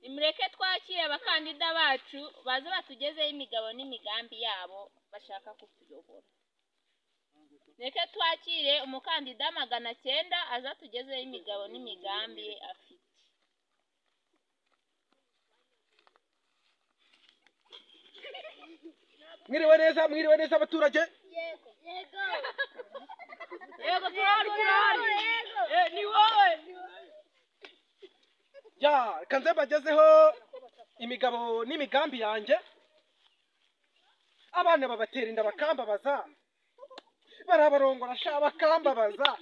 nimureke twakire abakandida bacu baze batugezeho imigabo n'imigambi yabo bashaka kutuyobora. Reke twakire umukandida 900 aza tugezeho imigabo n'imigambi afite. Mwiriwe neza abaturage. Yego turahari. Ni wowe. Ya, kanze bagezeho imigabo n'imigambi yanjye. Abana babatera inda bakambabaza. Barabarongora sha bakambabaza.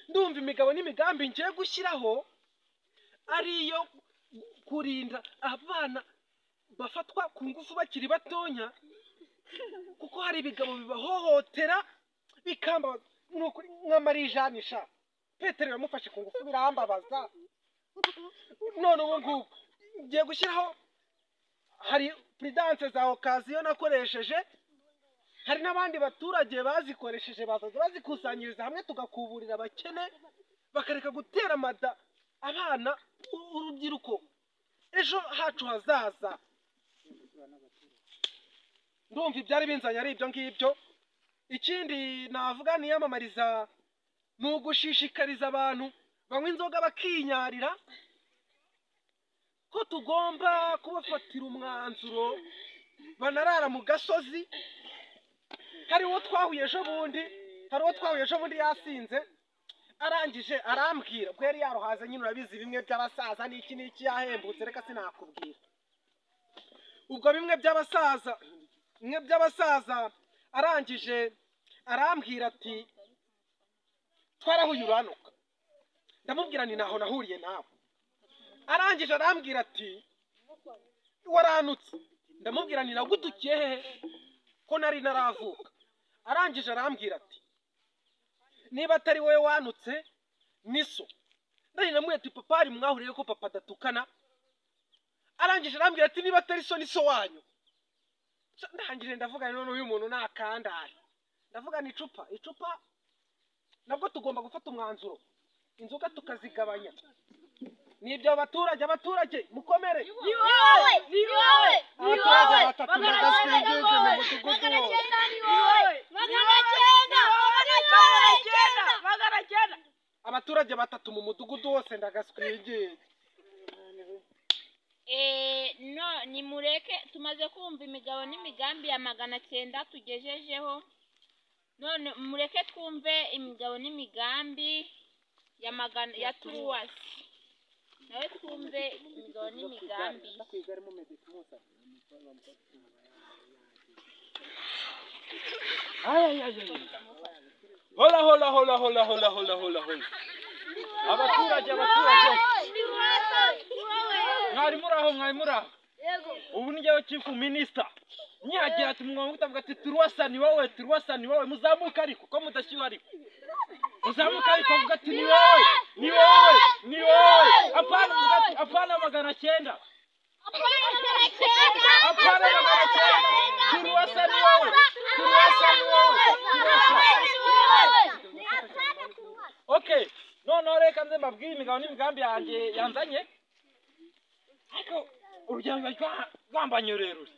Ndumva imigabo n'imigambi ngiye gushyiraho ariyo kurinda abana bafatwa ku ngufu bakiri batonya, kuko hari ibigabo bibahohotera bikambabaza. Nuko nka Marie Jeanne sha Petero yamufashe ku ngufu birambabaza. None ubu ngubu ngiye gushyiraho, hari prudence za occasion nakoresheje, hari n'abandi baturage bazikoresheje bazaza bazikusanyiriza hamwe tugakuburira abakene bakareka gutera amada abana urubyiruko ejo hacu hazaza. Ndumva ibyari binzanye ari ibyo ngibyo. Ikindi navuga niyamamariza ni ugushishikariza abantu banywa inzoga bakinyarira ko tugomba kubafatira umwanzuro banarara mu gasozi. Hari uwo twahuye ejo bundi yasinze arangije arambwira ubwo yari yarohaze nyine urabizi bimwe by'abasaza n'iki yahembutse, reka sinakubwira. Ubwo bimwe by'abasaza arangije arambwira ati twarahuye uranuka. Ndamubwira ni naho nahuriye nawe. Arangije arambwira ati waranutse. Ndamubwira ni nagutukiye hehe ko nari naravuka. Arangije arambwira ati niba atari wowe wanutse niso. Nari namwe ati papa ari mwahuriye ko papa datukana. Arangije arambwira ati niba atari so niso wanyu. Ndangije ndavuga none uyu muntu nakandari. Ndavuga ni icupa nabwo tugomba gufata umwanzuro, inzoga tukazigabanya. Nibyo abaturage mukomere. Ni wowe. Abaturage batatu ndagaswigege mu mudugudu. Abaturage batatu mu mudugudu wose ndagaswigege. No nimureke tumaze kumva imigabo n'imigambi ya 900 tugejejeho. None mureke twumve imigabo n'imigambi ya Truwasi. Nawe twumve imigabo n'imigambi. Hola. Abaturage. Mwari muraho. Ubu ni jyewe chief minister. Nyagira ati mwamutavuga ati Truwasa ni wowe muzamuka ariko ko mudashyuha ariko. Muzamuka ariko vuga ati ni wowe. Apana 900. Truwasa ni wowe. Okay. No reka nze mbabwire imigabo n'imigambi yanjye yanzanye. Ariko urugendo rwambanye rurerure.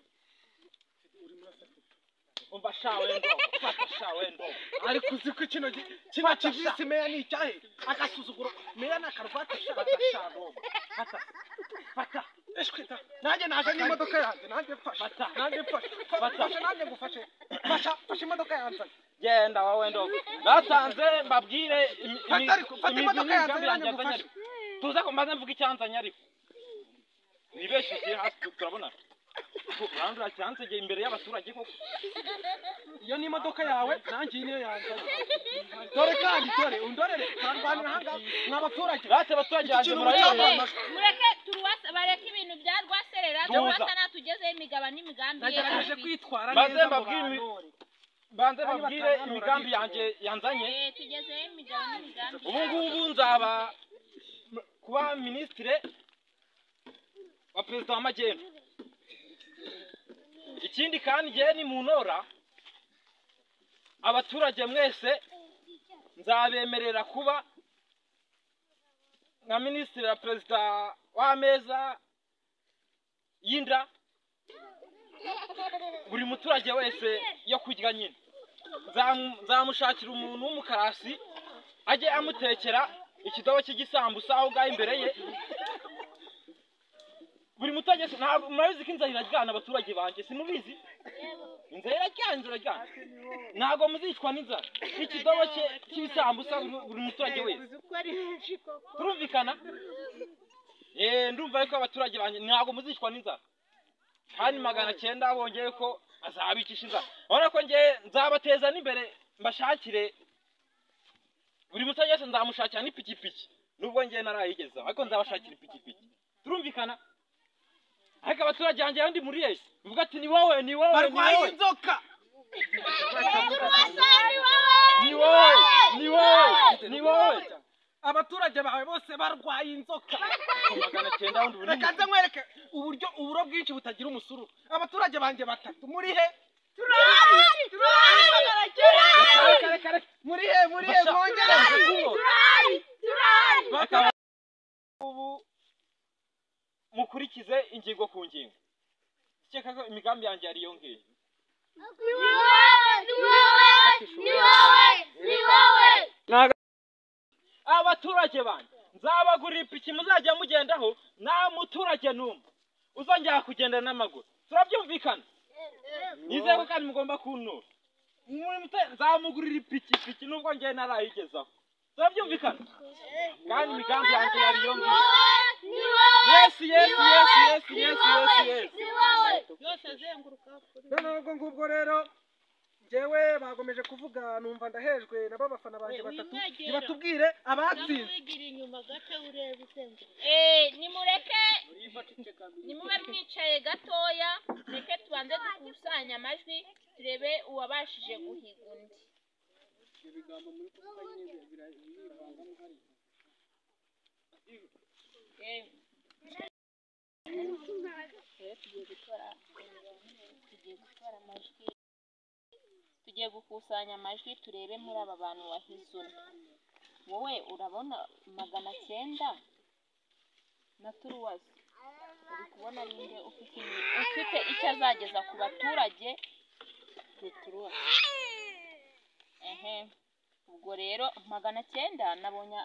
Umva shawendo. Ariko uziko kino kivisi meya ni icyahe agasuzuguro meya nakarwata shawendo. Fata. Eshwita. Nanjye naje n'imodoka yanjye nanjye fasha. Nanjye gufashe. Fasha imodoka yanjye. Genda wowe ndo. Natanze mbabwire imodoka yanjye gufasha. Tuza ko mbaze mvuga icyanzanye ariko. Nibeshye hasi turabona. Randura cyanze imbere y'abaturage koko. Iyo ni imodoka yawe nanjye niyo yanjye. Dore undorere turarwanira hanga n'abaturage. Bate abaturage yanjye murayibona. Mureke Truwasa bareke ibintu bya Rwaserera. Truwasa natugezeho imigabo n'imigambi. Nagerageje kwitwara neza banze babwire imigambi yanjye yanzanye. Tugezeho imigabo n'imigambi. Ubu ngubu nzaba kuba ministre wa president w'amajyepfo. Ikindi kandi je ni munora abaturage mwese nzabemerera kuba nka minisitiri na perezida w'ameza y'inda buri muturage wese yo kurya nyine nzamushakira umuntu w'umukarasi ajye amutekera ikidobo cy'igisambusa aho ngaho imbere ye buri muturage ntabwo murabizi ko inzara iraryana abaturage banjye simubizi inzara iraryana ntabwo muzicwa n'inzara ikidobo cy'ibisambusa buri muturage wese turumvikana ndumva ko abaturage banjye ntabwo muzicwa n'inzara kandi 900 bongeye ko azabikisha inzara urabona ko ngiye nzabateza n'imbere mbashakire buri muturage wese nzamushakira n'ipikipiki nubwo ngiye narayigezaho ariko nzabashakira ipikipiki turumvikana ariko abaturage banjye ndi muri yese mvuga ati ni wowe barwaye inzoka ni wowe abaturage bawe bose barwaye inzoka 900 undi reka nze nkwereke uburyo uburo bwinshi butagira umusuru abaturage banjye batatu muri he muri he mwongere ubu mukurikize ingingo ku ngingo cyeka ko imigambi yanjye yari yongeye abaturage banjye nzabagurira ipiki muzajya mugendaho nta muturage n'umwe uzongera kugenda n'amaguru turabyumvikana nizeye ko kandi mugomba kuntura nzamugurira ipiki nubwo ngiye narayigezaho turabyumvikana kandi imigambi yanjye yari yongeye yes nubwo ngubwo rero jewe bagomeje kuvuga numva ndahejwe nabo abafana banje batatu nibatubwire abatsinze nimube mwicaye gatoya reke tubanze dukusanya amajwi turebe uwabashije guhiga undi tugiye gukusanya amajwi turebe muri aba bantu wahize undi wowe urabona 900 na turuwasi uri kubona rinde ufite icyo azageza ku baturage turuwasi ubwo rero 900 nabonye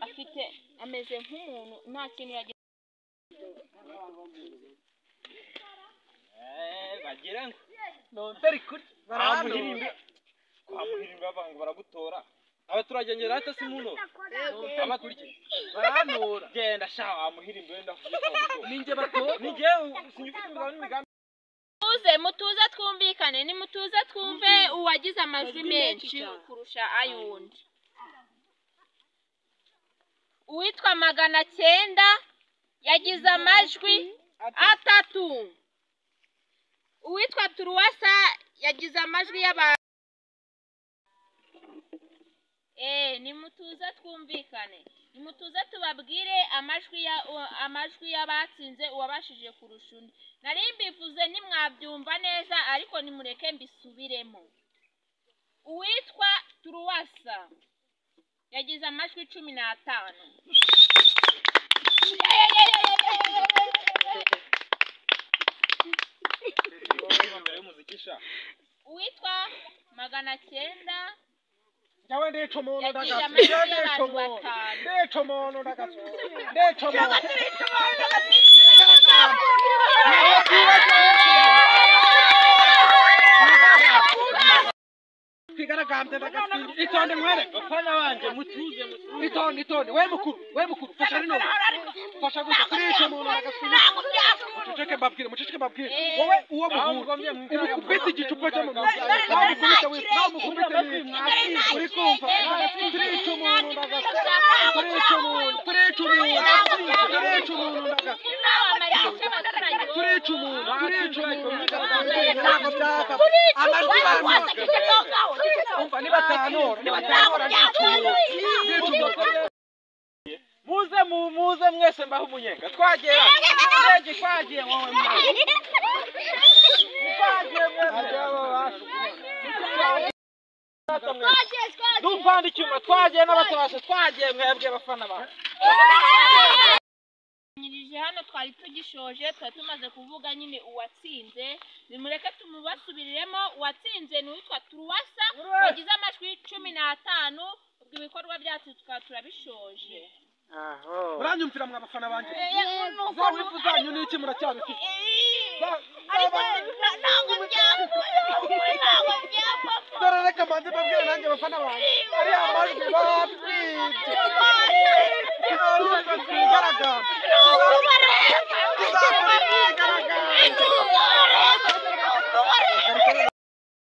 afite ameze nk'umuntu nta kintu yagize bagira ngo nonteri kuri bamuhirimba abantu baragutora abaturage ngera hata simuno abakurikira baranura genda sha amuhirimba wenda kugira ninjye bato ninjye sinyifite imigambi mutuze twumvikane ni mutuze twumve uwagize amajwi menshi kurusha ayundi uwitwa 900 yagize amajwi 3 uwitwa turuwasa yagize amajwi y'abantu nimutuze twumvikane nimutuze tubabwire amajwi y'abatsinze uwabashije kurusha undi nari mbivuze nimwabyumva neza ariko nimureke mbisubiremo uwitwa turuwasa yagize amajwi 15 uwitwa 900 Jawe ndecho mono yagize daga amajwi ndecho y'abantu mono 5 ndecho mono daga ndecho mono kwigaragambye daga itonde mwere bafana banje mutuze itonde we mukuru fasha rino fasha gusa ndecho mono daga muceceke babwire wowe uwo muhungu umukubita igicupa cyo mu ntoki namukubita uri kumva ndecho mono daga ndecho mono daga ntabwo byaka amajwi umva ni batanora muze mwese mbaho umunyenga twagera ndege twagiye wowe mwana twagiye mwese ndumva ndicyo mama twagiye n'abatabasha twagiye mwebwe bafana bacu nyirije hano twari tugishoje twari tumaze kuvuga nyine uwatsinze nimureke tumubasubiriremo uwatsinze ni uwitwa Turuwasa wagize amajwi 15 ubwo ibikorwa byacu tukaba turabishoje muranyumvira mwa bafana banje za wifu zanyu n'iki muracyabifite dore reka mbanze mbabwire nanjye bafana banje ari amajwi batwite twigaragambye tuzakora twigaragambye